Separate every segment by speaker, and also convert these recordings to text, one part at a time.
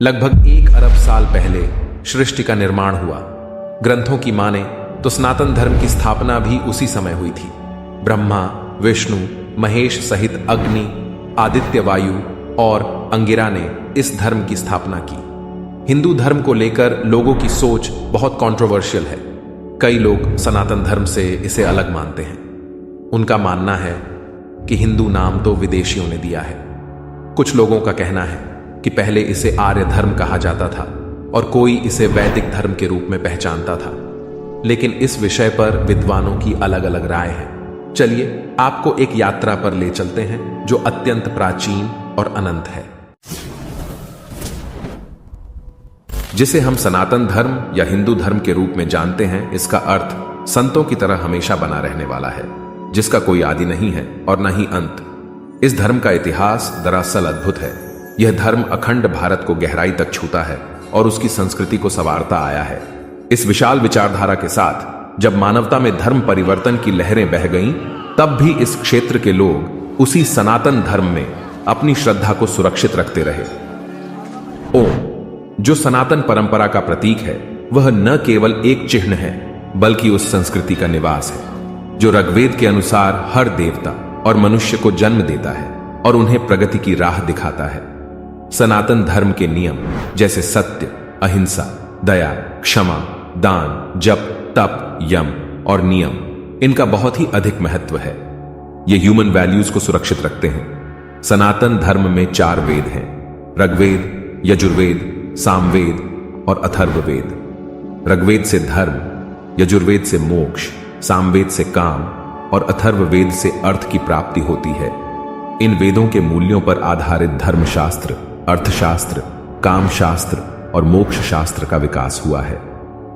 Speaker 1: लगभग 1 अरब साल पहले सृष्टि का निर्माण हुआ। ग्रंथों की माने तो सनातन धर्म की स्थापना भी उसी समय हुई थी। ब्रह्मा, विष्णु, महेश सहित अग्नि, आदित्य, वायु और अंगिरा ने इस धर्म की स्थापना की। हिंदू धर्म को लेकर लोगों की सोच बहुत कंट्रोवर्शियल है। कई लोग सनातन धर्म से इसे अलग मानते हैं। उनका मानना है कि हिंदू नाम तो विदेशियों ने दिया है। कुछ लोगों का कहना है कि पहले इसे आर्य धर्म कहा जाता था और कोई इसे वैदिक धर्म के रूप में पहचानता था। लेकिन इस विषय पर विद्वानों की अलग अलग राय है। चलिए आपको एक यात्रा पर ले चलते हैं जो अत्यंत प्राचीन और अनंत है, जिसे हम सनातन धर्म या हिंदू धर्म के रूप में जानते हैं। इसका अर्थ संतों की तरह हमेशा बना रहने वाला है, जिसका कोई आदि नहीं है और न ही अंत। इस धर्म का इतिहास दरअसल अद्भुत है। यह धर्म अखंड भारत को गहराई तक छूता है और उसकी संस्कृति को संवारता आया है। इस विशाल विचारधारा के साथ जब मानवता में धर्म परिवर्तन की लहरें बह गईं, तब भी इस क्षेत्र के लोग उसी सनातन धर्म में अपनी श्रद्धा को सुरक्षित रखते रहे। ओम, जो सनातन परंपरा का प्रतीक है, वह न केवल एक चिन्ह है बल्कि उस संस्कृति का निवास है जो ऋग्वेद के अनुसार हर देवता और मनुष्य को जन्म देता है और उन्हें प्रगति की राह दिखाता है। सनातन धर्म के नियम जैसे सत्य, अहिंसा, दया, क्षमा, दान, जप, तप, यम और नियम, इनका बहुत ही अधिक महत्व है। ये ह्यूमन वैल्यूज को सुरक्षित रखते हैं। सनातन धर्म में 4 वेद हैं: ऋग्वेद, यजुर्वेद, सामवेद और अथर्ववेद। ऋग्वेद से धर्म, यजुर्वेद से मोक्ष, सामवेद से काम और अथर्ववेद से अर्थ की प्राप्ति होती है। इन वेदों के मूल्यों पर आधारित धर्मशास्त्र, अर्थशास्त्र, कामशास्त्र और मोक्ष शास्त्र का विकास हुआ है।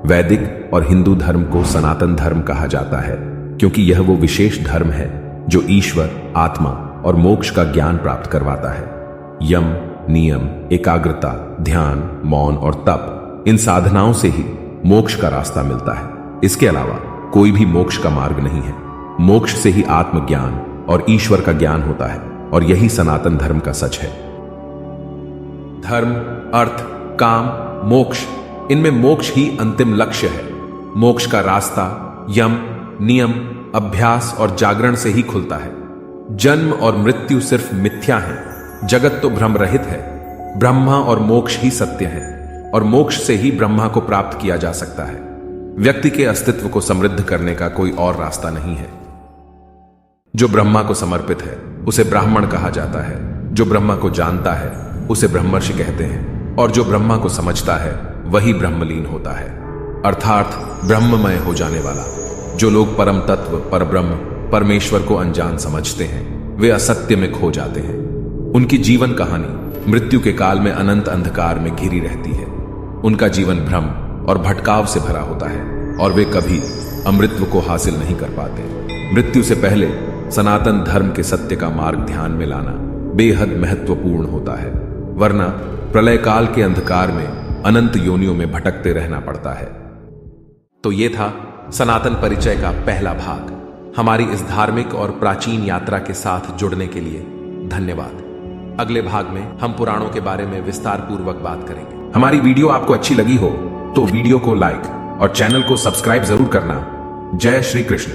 Speaker 1: वैदिक और हिंदू धर्म को सनातन धर्म कहा जाता है क्योंकि यह वो विशेष धर्म है जो ईश्वर, आत्मा और मोक्ष का ज्ञान प्राप्त करवाता है। यम, नियम, एकाग्रता, ध्यान, मौन और तप, इन साधनाओं से ही मोक्ष का रास्ता मिलता है। इसके अलावा कोई भी मोक्ष का मार्ग नहीं है। मोक्ष से ही आत्मज्ञान और ईश्वर का ज्ञान होता है और यही सनातन धर्म का सच है। धर्म, अर्थ, काम, मोक्ष, इनमें मोक्ष ही अंतिम लक्ष्य है। मोक्ष का रास्ता यम, नियम, अभ्यास और जागरण से ही खुलता है। जन्म और मृत्यु सिर्फ मिथ्या है। जगत तो भ्रम रहित है। ब्रह्मा और मोक्ष ही सत्य है और मोक्ष से ही ब्रह्मा को प्राप्त किया जा सकता है। व्यक्ति के अस्तित्व को समृद्ध करने का कोई और रास्ता नहीं है। जो ब्रह्मा को समर्पित है उसे ब्राह्मण कहा जाता है। जो ब्रह्मा को जानता है उसे ब्रह्मर्षि कहते हैं और जो ब्रह्मा को समझता है वही ब्रह्मलीन होता है, अर्थात ब्रह्ममय हो जाने वाला। जो लोग परम तत्व, परब्रह्म, परमेश्वर को अनजान समझते हैं, वे असत्य में खो जाते हैं। उनकी जीवन कहानी मृत्यु के काल में अनंत अंधकार में घिरी रहती है। उनका जीवन भ्रम और भटकाव से भरा होता है और वे कभी अमृतत्व को हासिल नहीं कर पाते। मृत्यु से पहले सनातन धर्म के सत्य का मार्ग ध्यान में लाना बेहद महत्वपूर्ण होता है, वरना प्रलय काल के अंधकार में अनंत योनियों में भटकते रहना पड़ता है। तो ये था सनातन परिचय का पहला भाग। हमारी इस धार्मिक और प्राचीन यात्रा के साथ जुड़ने के लिए धन्यवाद। अगले भाग में हम पुराणों के बारे में विस्तार पूर्वक बात करेंगे। हमारी वीडियो आपको अच्छी लगी हो तो वीडियो को लाइक और चैनल को सब्सक्राइब जरूर करना। जय श्री कृष्ण।